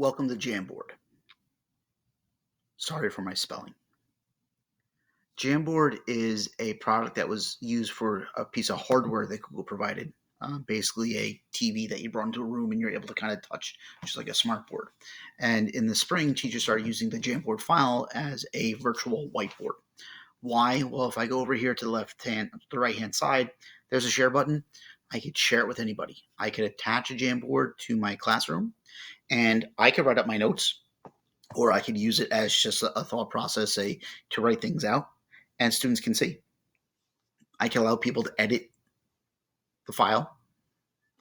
Welcome to Jamboard. Sorry for my spelling. Jamboard is a product that was used for a piece of hardware that Google provided. Basically, a TV that you brought into a room and you're able to kind of touch, just like a smart board. And in the spring, teachers started using the Jamboard file as a virtual whiteboard. Why? Well, if I go over here to the right hand side, there's a share button. I could share it with anybody. I could attach a Jamboard to my classroom, and I could write up my notes, or I could use it as just a thought process, to write things out, and students can see. I can allow people to edit the file.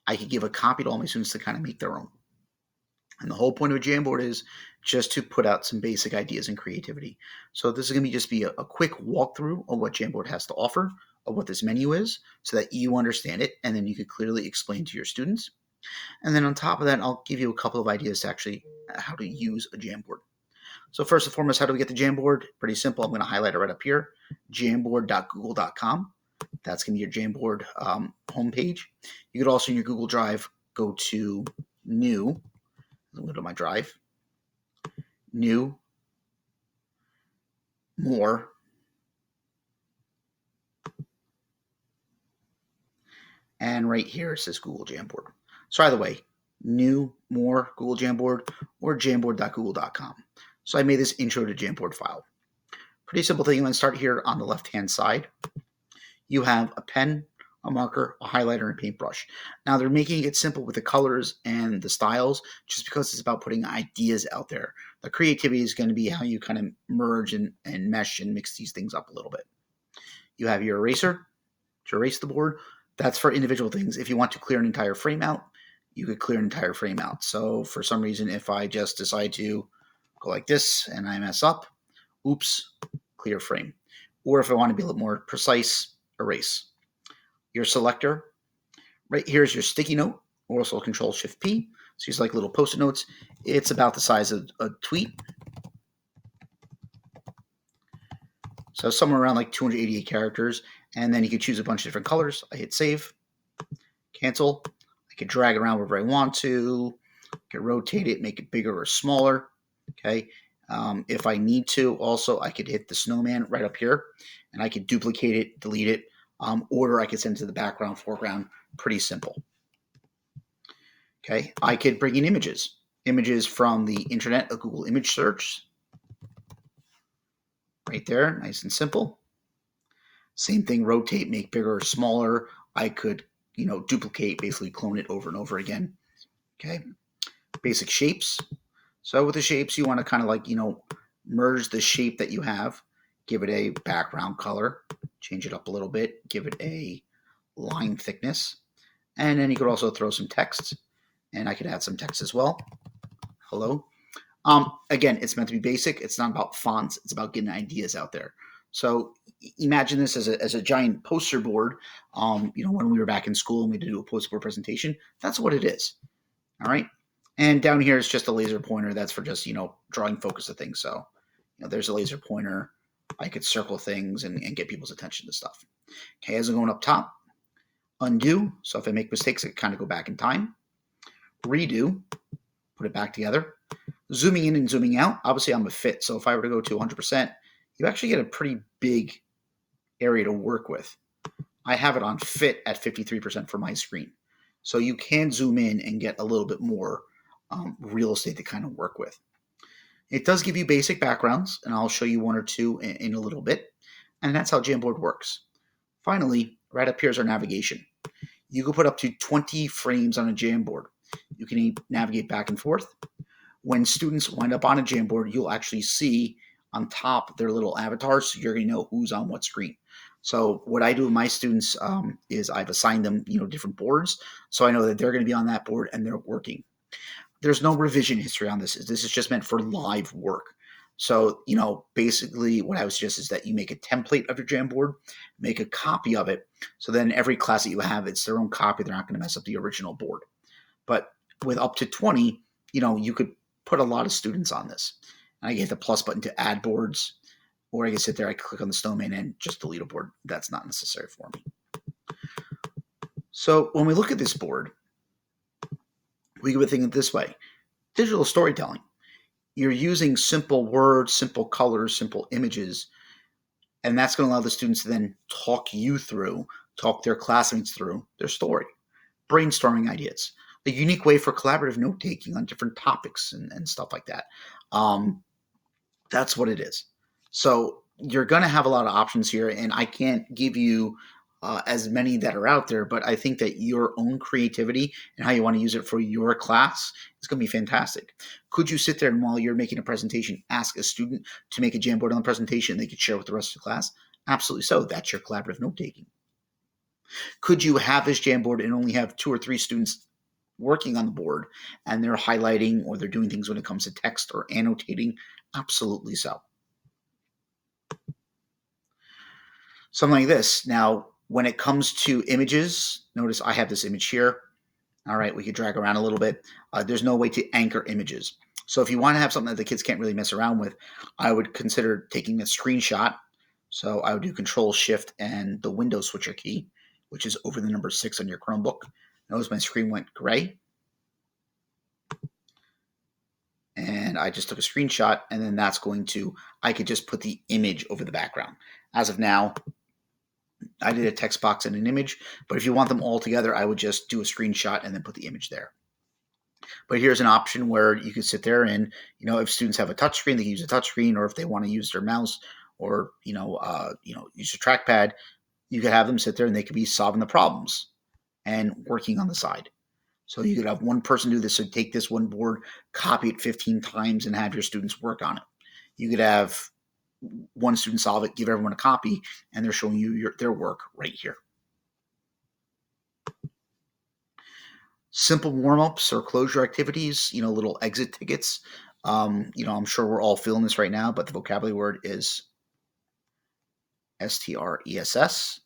I could give a copy to all my students to kind of make their own. And the whole point of a Jamboard is just to put out some basic ideas and creativity. So this is going to just be a quick walkthrough of what Jamboard has to offer, of what this menu is, so that you understand it, and then you could clearly explain to your students. And then on top of that, I'll give you a couple of ideas to actually how to use a Jamboard. So first and foremost, how do we get the Jamboard? Pretty simple. I'm going to highlight it right up here, jamboard.google.com. That's going to be your Jamboard homepage. You could also, in your Google Drive, go to New. I'm going to go to my Drive. New. More. And right here it says Google Jamboard. So either way, New, More, Google Jamboard, or jamboard.google.com. So I made this intro to Jamboard file. Pretty simple thing. I'm going to start here on the left-hand side. You have a pen, a marker, a highlighter, and a paintbrush. Now they're making it simple with the colors and the styles just because it's about putting ideas out there. The creativity is going to be how you kind of merge and mesh and mix these things up a little bit. You have your eraser to erase the board. That's for individual things. If you want to clear an entire frame out, you could clear an entire frame out. So for some reason, if I just decide to go like this and I mess up, oops, clear frame. Or if I want to be a little more precise, erase. Your selector, right here's your sticky note, or also Control-Shift-P. So these like little post-it notes. It's about the size of a tweet. So somewhere around like 288 characters. And then you can choose a bunch of different colors. I hit save, cancel. I can drag it around wherever I want to. I can rotate it, make it bigger or smaller. Okay. If I need to, also, I could hit the snowman right up here, and I could duplicate it, delete it, or I could send it to the background, foreground. Pretty simple. Okay. I could bring in images from the internet, a Google image search. Right there, nice and simple. Same thing, rotate, make bigger or smaller. I could, duplicate, basically clone it over and over again. Okay. Basic shapes. So with the shapes, you want to kind of merge the shape that you have, give it a background color, change it up a little bit, give it a line thickness, and then you could also throw some text, and I could add some text as well. Hello. Again, it's meant to be basic. It's not about fonts. It's about getting ideas out there. So imagine this as a giant poster board. When we were back in school and we had to do a poster board presentation, that's what it is. All right. And down here is just a laser pointer. That's for just, drawing focus of things. So, there's a laser pointer. I could circle things and get people's attention to stuff. Okay, as I'm going up top, undo. So if I make mistakes, I kind of go back in time. Redo, put it back together. Zooming in and zooming out. Obviously, I'm a fit. So if I were to go to 100%, you actually get a pretty big area to work with. I have it on fit at 53% for my screen. So you can zoom in and get a little bit more real estate to kind of work with. It does give you basic backgrounds, and I'll show you one or two in a little bit. And that's how Jamboard works. Finally, right up here is our navigation. You can put up to 20 frames on a Jamboard. You can navigate back and forth. When students wind up on a Jamboard, you'll actually see on top their little avatars, so you're going to know who's on what screen. So what I do with my students is I've assigned them, different boards, so I know that they're going to be on that board and they're working. There's no revision history on this. This is just meant for live work. So, basically what I would suggest is that you make a template of your Jamboard, make a copy of it. So then every class that you have, it's their own copy. They're not going to mess up the original board. But with up to 20, you could put a lot of students on this. And I hit the plus button to add boards, or I can sit there, I click on the snowman and just delete a board. That's not necessary for me. So when we look at this board, we could think it this way. Digital storytelling. You're using simple words, simple colors, simple images, and that's going to allow the students to then talk their classmates through their story, brainstorming ideas, a unique way for collaborative note taking on different topics and stuff like that. Um, that's what it is. So you're going to have a lot of options here, and I can't give you as many that are out there, but I think that your own creativity and how you want to use it for your class is going to be fantastic. Could you sit there and while you're making a presentation, ask a student to make a Jamboard on the presentation and they could share with the rest of the class? Absolutely so. That's your collaborative note taking. Could you have this Jamboard and only have 2 or 3 students working on the board and they're highlighting or they're doing things when it comes to text or annotating? Absolutely so. Something like this. Now, when it comes to images, notice I have this image here. All right, we could drag around a little bit. There's no way to anchor images. So if you want to have something that the kids can't really mess around with, I would consider taking a screenshot. So I would do Control Shift and the window switcher key, which is over the number 6 on your Chromebook. Notice my screen went gray. And I just took a screenshot, and then I could just put the image over the background. As of now, I did a text box and an image, but if you want them all together, I would just do a screenshot and then put the image there. But here's an option where you can sit there and, if students have a touch screen, they can use a touch screen, or if they want to use their mouse or, use a trackpad, you could have them sit there and they could be solving the problems and working on the side. So you could have one person do this. So take this one board, copy it 15 times and have your students work on it. You could have one student solve it, give everyone a copy, and they're showing you their work right here. Simple warm-ups or closure activities, little exit tickets. I'm sure we're all feeling this right now, but the vocabulary word is STRESS.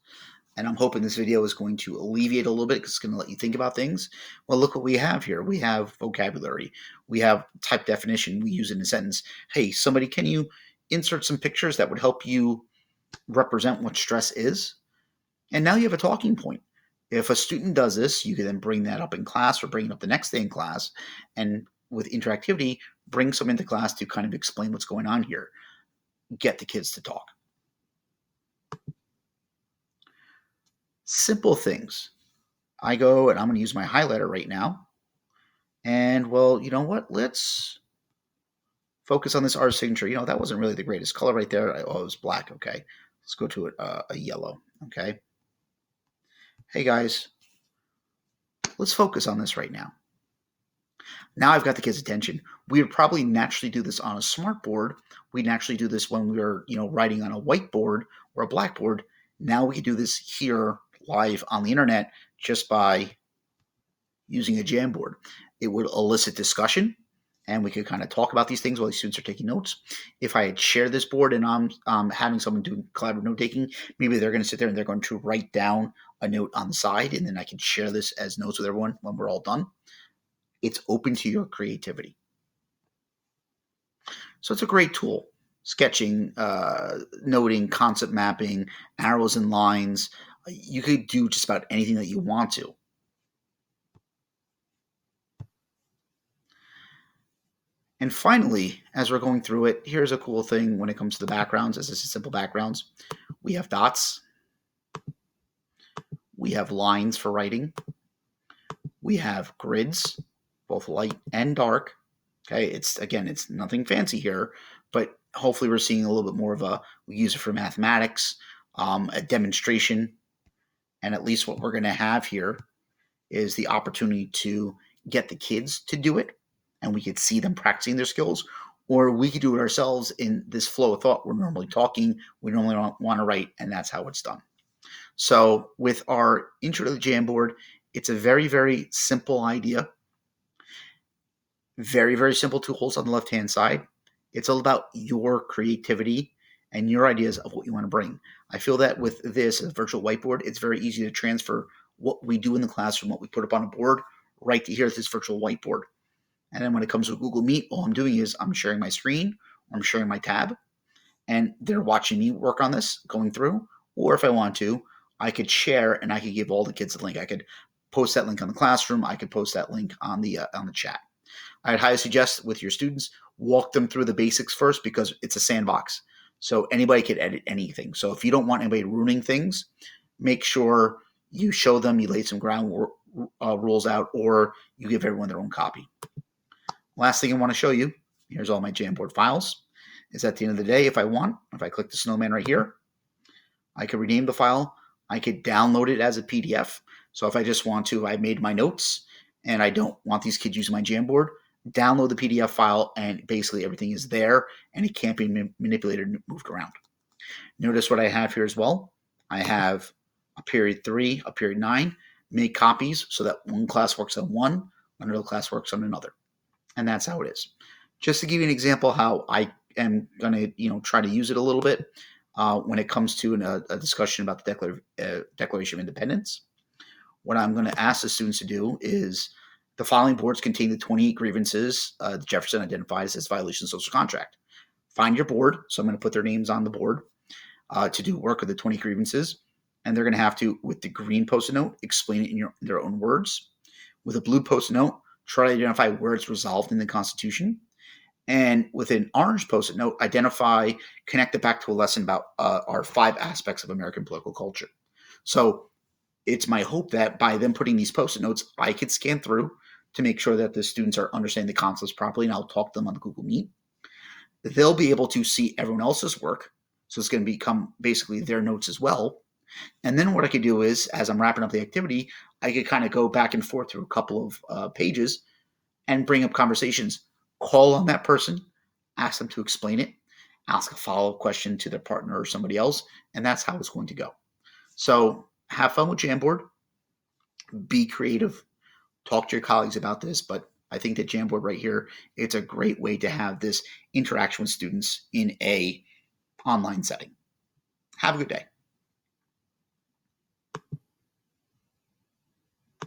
And I'm hoping this video is going to alleviate a little bit because it's going to let you think about things. Well, look what we have here. We have vocabulary. We have type definition. We use it in a sentence. Hey, somebody, can you insert some pictures that would help you represent what stress is? And now you have a talking point. If a student does this, you can then bring that up in class or bring it up the next day in class. And with interactivity, bring some into class to kind of explain what's going on here. Get the kids to talk. Simple things. I go and I'm going to use my highlighter right now. And well, you know what? Let's focus on this artist signature. That wasn't really the greatest color right there. It was black. Okay. Let's go to a yellow. Okay. Hey guys, let's focus on this right now. Now I've got the kids' attention. We would probably naturally do this on a smart board. We'd naturally do this when we were, writing on a whiteboard or a blackboard. Now we could do this here live on the internet just by using a Jamboard. It would elicit discussion, and we could kind of talk about these things while the students are taking notes. If I had shared this board and I'm having someone doing collaborative note taking, maybe they're going to sit there and they're going to write down a note on the side, and then I can share this as notes with everyone when we're all done. It's open to your creativity. So it's a great tool. Sketching, noting, concept mapping, arrows and lines. You could do just about anything that you want to. And finally, as we're going through it, here's a cool thing when it comes to the backgrounds. As this is simple backgrounds, we have dots. We have lines for writing. We have grids, both light and dark. Okay, it's nothing fancy here, but hopefully we're seeing a little bit more of we use it for mathematics, a demonstration, and at least what we're going to have here is the opportunity to get the kids to do it, and we could see them practicing their skills, or we could do it ourselves in this flow of thought. We're normally talking, we normally want to write, and that's how it's done. So with our intro to the Jamboard, it's a very, very simple idea. Very, very simple tools on the left-hand side. It's all about your creativity and your ideas of what you want to bring. I feel that with this virtual whiteboard, it's very easy to transfer what we do in the classroom, what we put up on a board, right to here at this virtual whiteboard. And then when it comes to Google Meet, all I'm doing is I'm sharing my screen, or I'm sharing my tab, and they're watching me work on this, going through. Or if I want to, I could share and I could give all the kids a link. I could post that link on the classroom. I could post that link on the chat. I'd highly suggest with your students, walk them through the basics first because it's a sandbox. So anybody can edit anything. So if you don't want anybody ruining things, make sure you show them, you lay some ground rules out, or you give everyone their own copy. Last thing I want to show you, here's all my Jamboard files, is at the end of the day, if I click the snowman right here, I could rename the file. I could download it as a PDF. So if I just want to, I made my notes and I don't want these kids using my Jamboard, download the PDF file and basically everything is there and it can't be manipulated and moved around. Notice what I have here as well. I have a period 3, a period 9, make copies so that one class works on one, another class works on another. And that's how it is. Just to give you an example how I am going to try to use it a little bit when it comes to a discussion about the Declaration of Independence. What I'm going to ask the students to do is the following boards contain the 28 grievances Jefferson identifies as violations of social contract. Find your board. So I'm going to put their names on the board to do work of the 20 grievances. And they're going to have to, with the green Post-it note, explain it in their own words. With a blue Post-it note, try to identify where it's resolved in the Constitution. And with an orange Post-it note, connect it back to a lesson about our 5 aspects of American political culture. So it's my hope that by them putting these Post-it notes, I could scan through to make sure that the students are understanding the concepts properly, and I'll talk to them on the Google Meet. They'll be able to see everyone else's work. So it's going to become basically their notes as well. And then what I could do is, as I'm wrapping up the activity, I could kind of go back and forth through a couple of pages and bring up conversations. Call on that person, ask them to explain it, ask a follow-up question to their partner or somebody else, and that's how it's going to go. So have fun with Jamboard. Be creative. Talk to your colleagues about this, but I think that Jamboard right here, it's a great way to have this interaction with students in a online setting. Have a good day.